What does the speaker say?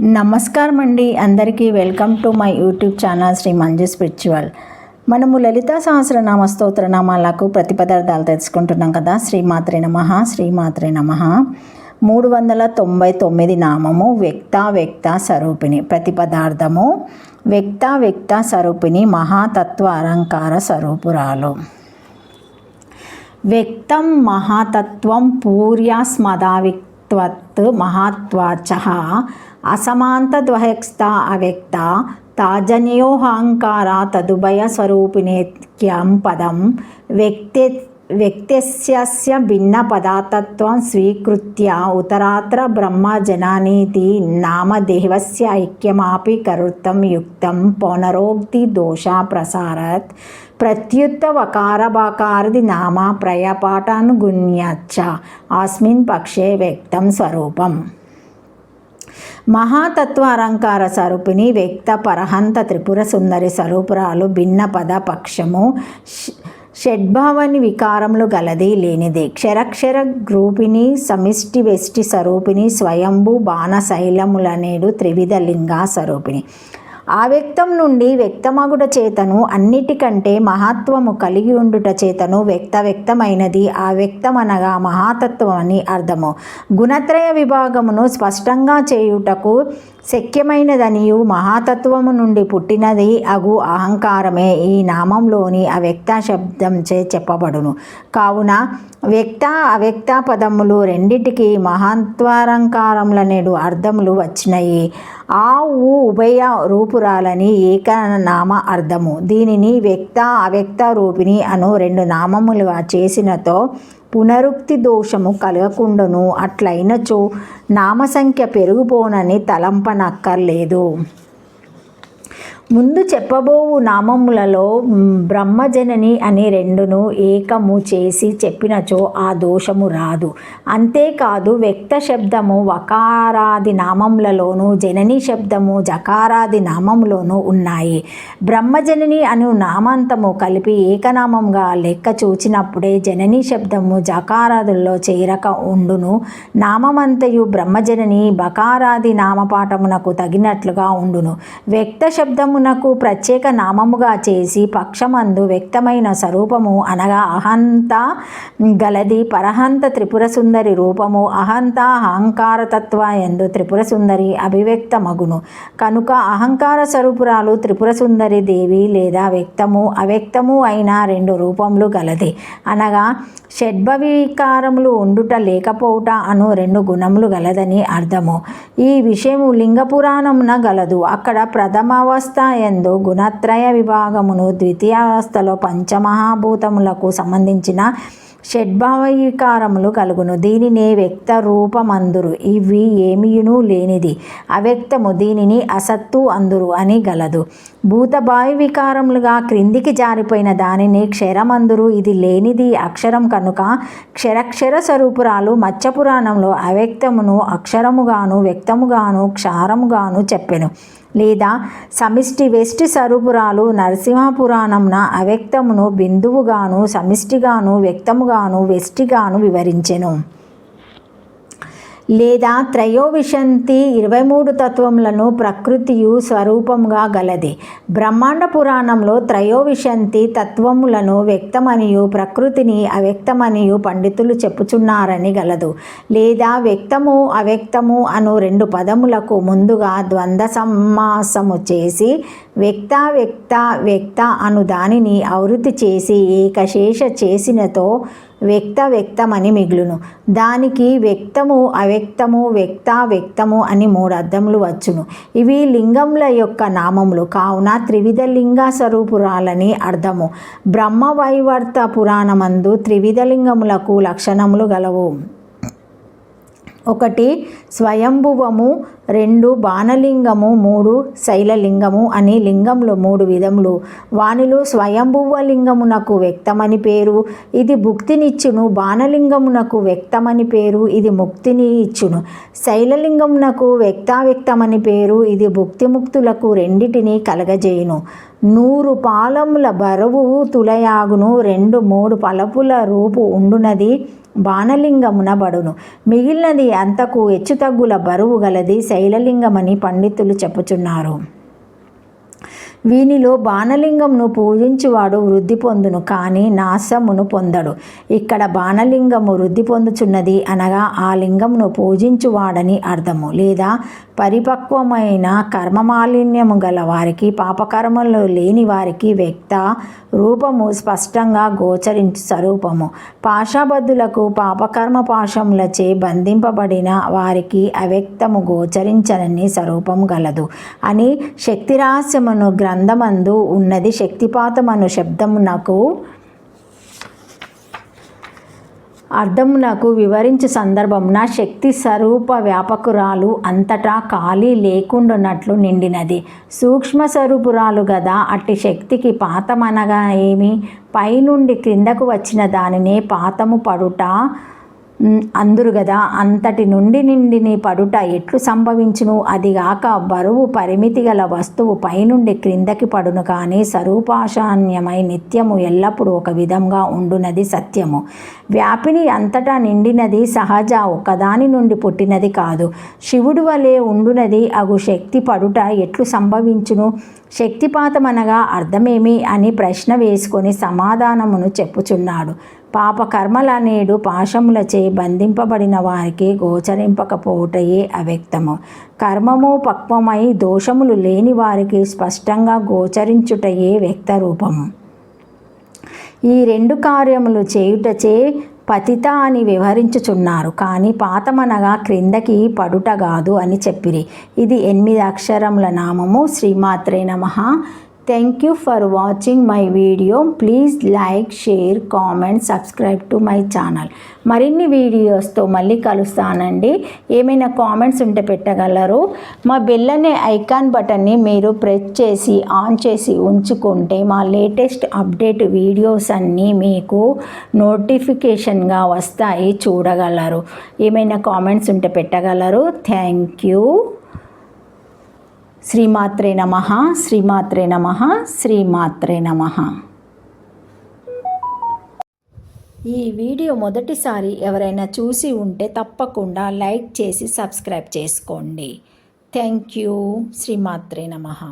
నమస్కారం అండి, అందరికీ welcome to my YouTube channel Shri Manju spiritual. మనము లలితా సహస్రనామ స్తోత్రనామాలకు ప్రతిపదార్థాలు తెలుసుకుంటున్నాం కదా. శ్రీమాత్రే నమః, శ్రీమాత్రే నమః. 399 నామము వ్యక్త స్వరూపిణి. ప్రతిపదార్థము వ్యక్త స్వరూపిణి, మహాతత్వ అలంకార స్వరూపురాలు. వ్యక్తం మహాతత్వం పూర్యాస్మదావిత్వత్ మహాత్వాచః అసమాంతద్వయస్థ అవ్యక్త తాజన్యోహంకార తదుభయ స్వరూపిణేత్యం పదం వ్యక్తస్య భిన్న పదార్థత్వం స్వీకృత్య ఉత్తరాత్ర బ్రహ్మ జననీతి నామదేవస్య ఐక్యమాపి కరుత్తం యుక్తం పౌనరోక్తి దోష ప్రసారత్ ప్రత్యుత్త వకారబాకారది నామ ప్రయపాఠానుగుణ్యచ్చ అస్మిన్ పక్షే వ్యక్తం స్వరూపం. మహాతత్వ అలంకార స్వరూపిణి వ్యక్త పరహంత త్రిపుర సుందరి స్వరూపురాలు. భిన్న పద పక్షము షడ్భావని వికారములు గలది లేనిది. క్షరక్షర గ్రూపిణి సమిష్టి వెష్టి స్వరూపిణి స్వయంభూ బాణ శైలములనేడు త్రివిధ లింగ స్వరూపిణి. ఆవ్యక్తం నుండి వ్యక్తమగుట చేతను అన్నిటికంటే మహత్వము కలిగి ఉండుట చేతను వ్యక్తమైనది. ఆవ్యక్తమనగా మహాతత్వం అని అర్థము. గుణత్రయ విభాగమును స్పష్టంగా చేయుటకు శక్యమైనదనియు మహాతత్వము నుండి పుట్టినది అగు అహంకారమే ఈ నామంలోని అవ్యక్త శబ్దంచే చెప్పబడును. కావున వ్యక్త అవ్యక్త పదములు రెండిటికి మహత్వాలంకారములనేడు అర్థములు వచ్చినాయి. ఆ ఉభయ రూపురాలని ఏకనామ అర్థము. దీనిని వ్యక్త అవ్యక్త రూపిణి అను రెండు నామములుగా చేసినతో పునరుక్తి దోషము కలగకుండాను. అట్లయినచో నామసంఖ్య పెరుగుపోనని తలంపనక్కర్లేదు. ముందు చెప్పబోవు నామములలో బ్రహ్మజనని అని రెండును ఏకము చేసి చెప్పినచో ఆ దోషము రాదు. అంతేకాదు వ్యక్త శబ్దము వకారాది నామములలోనూ జనని శబ్దము జకారాది నామములోనూ ఉన్నాయి. బ్రహ్మజనని అను నామాంతము కలిపి ఏకనామంగా లెక్క చూచినప్పుడే జనని శబ్దము జకారాదుల్లో చేరక ఉండును. నామమంతయు బ్రహ్మజనని బకారాది నామపాఠమునకు తగినట్లుగా ఉండును. వ్యక్త శబ్దము నకు ప్రత్యేక నామముగా చేసి పక్షమందు వ్యక్తమైన స్వరూపము అనగా అహంత గలది పరహంత త్రిపుర సుందరి రూపము. అహంత అహంకారతత్వ ఎందు త్రిపుర సుందరి అభివ్యక్తమగును. కనుక అహంకార స్వరూపురాలు త్రిపుర సుందరి దేవి లేదా వ్యక్తము అవ్యక్తము అయిన రెండు రూపములు గలది. అనగా షడ్భవికారములు ఉండుట లేకపోవుట అను రెండు గుణములు గలదని అర్థము. ఈ విషయము లింగ పురాణమున గలదు. అక్కడ ప్రథమావస్థ యందు గుణత్రయ విభాగమును, ద్వితీయావస్థలో పంచమహాభూతములకు సంబంధించిన షడ్భావవికారములు కలుగును. దీనిని వ్యక్త రూపమందురు. ఇవి ఏమీయును లేనిది అవ్యక్తము. దీనిని అసత్తు అందురు అని గలదు. భూతభావి వికారములుగా క్రిందికి జారిపోయిన దానిని క్షరమందురు. ఇది లేనిది అక్షరం కనుక క్షరక్షర స్వరూపురాలు. మత్స్యపురాణంలో అవ్యక్తమును అక్షరముగాను వ్యక్తముగాను క్షారముగాను చెప్పెను. లేదా సమిష్టి వెష్టి స్వరూపురాలు నరసింహపురాణంన అవ్యక్తమును బిందువుగాను సమిష్టిగాను వ్యక్తముగాను వెష్టిగాను వివరించెను. లేదా త్రయోవిశంతి 23 తత్వములను ప్రకృతియు స్వరూపముగా గలది. బ్రహ్మాండ పురాణంలో త్రయోవిశంతి తత్వములను వ్యక్తమనియు ప్రకృతిని అవ్యక్తమనియు పండితులు చెప్పుచున్నారని గలదు. లేదా వ్యక్తము అవ్యక్తము అను రెండు పదములకు ముందుగా ద్వంద్వ సమాసము చేసి వ్యక్త అను దానిని ఆవృత్తి చేసి ఏకశేష చేసినతో వ్యక్తమని మిగులును. దానికి వ్యక్తము అవ్యక్తము వ్యక్తము అని 3 అర్థములు వచ్చును. ఇవి లింగముల యొక్క నామములు కావున త్రివిధ లింగ స్వరూపురాలని అర్థము. బ్రహ్మవైవర్త పురాణమందు త్రివిధ లింగములకు లక్షణములు గలవు. 1 స్వయంభువము, 2 బాణలింగము, 3 శైలలింగము అని లింగములు 3 విధములు. వానిలో స్వయంభువ లింగమునకు వ్యక్తమని పేరు, ఇది భుక్తినిచ్చును. బాణలింగమునకు వ్యక్తమని పేరు, ఇది ముక్తిని ఇచ్చును. శైలలింగమునకు వ్యక్తమని పేరు, ఇది భుక్తిముక్తులకు రెండిటిని కలగజేయును. 100 పాలముల బరువు తులయాగును. 2-3 పలపుల రూపు ఉండునది. బాణలింగమునబడును. మిగిలినది అంతకు హెచ్చుతగ్గుల బరువు గలది శైలలింగమని పండితులు చెప్పుచున్నారు. వీనిలో బాణలింగమును పూజించువాడు వృద్ధి పొందును, కానీ నాశమును పొందడు. ఇక్కడ బాణలింగము వృద్ధి పొందుచున్నది అనగా ఆ లింగమును పూజించువాడని అర్థము. లేదా పరిపక్వమైన కర్మమాలిన్యము గల వారికి, పాపకర్మలు లేని వారికి వ్యక్త రూపము స్పష్టంగా గోచరించు స్వరూపము. పాశాబద్ధులకు పాపకర్మ పాశములచే బంధింపబడిన వారికి అవ్యక్తము గోచరించనని స్వరూపము గలదు అని శక్తిరహస్యమును గ్రంథమందు ఉన్నది. శక్తిపాతమను శబ్దమునకు అర్థమునకు వివరించు సందర్భమున శక్తి స్వరూప వ్యాపకురాలు అంతటా ఖాళీ లేకుండానట్లు నిండినది. సూక్ష్మ స్వరూపురాలు గదా. అట్టి శక్తికి పాతమనగా ఏమి? పైనుండి క్రిందకు వచ్చిన దానినే పాతము పడుట అందురు గదా. అంతటి నుండి నిండిని పడుట ఎట్లు సంభవించును? అదిగాక బరువు పరిమితి గల వస్తువు పైనుండి క్రిందకి పడును, కానీ స్వరూపాశాన్యమై నిత్యము ఎల్లప్పుడూ ఒక విధంగా ఉండునది సత్యము. వ్యాపిని అంతటా నిండినది సహజ, ఒకదాని నుండి పుట్టినది కాదు. శివుడు వలె ఉండునది అగు శక్తి పడుట ఎట్లు సంభవించును? శక్తిపాతమనగా అర్థమేమి అని ప్రశ్న వేసుకొని సమాధానమును చెప్పుచున్నాడు. పాపకర్మలనేడు పాశములచే బంధింపబడిన వారికి గోచరింపకపోవుటయే అవ్యక్తము. కర్మము పక్వమై దోషములు లేని వారికి స్పష్టంగా గోచరించుటయే వ్యక్తరూపము. ఈ రెండు కార్యములు చేయుటచే పతిత అని వివరించుచున్నారు, కానీ పాతమనగా క్రిందకి పడుటగాదు అని చెప్పిరి. ఇది 8 అక్షరముల నామము. శ్రీమాత్రే నమః. Thank you for watching my video. Please like, share, comment, subscribe to my channel. మరిన్ని వీడియోస్తో మళ్ళీ కలుస్తానండి. ఏమైనా కామెంట్స్ ఉంటే పెట్టగలరు. మా బెల్ అనే ఐకాన్ బటన్ని మీరు ప్రెస్ చేసి ఆన్ చేసి ఉంచుకుంటే మా లేటెస్ట్ అప్డేట్ వీడియోస్ అన్నీ మీకు నోటిఫికేషన్గా వస్తాయి, చూడగలరు. ఏమైనా కామెంట్స్ ఉంటే పెట్టగలరు. Thank you. శ్రీమాత్రే నమః. శ్రీమాత్రే నమః. శ్రీమాత్రే నమః. ఈ వీడియో మొదటిసారి ఎవరైనా చూసి ఉంటే తప్పకుండా లైక్ చేసి సబ్స్క్రైబ్ చేసుకోండి. Thank you. శ్రీమాత్రే నమః.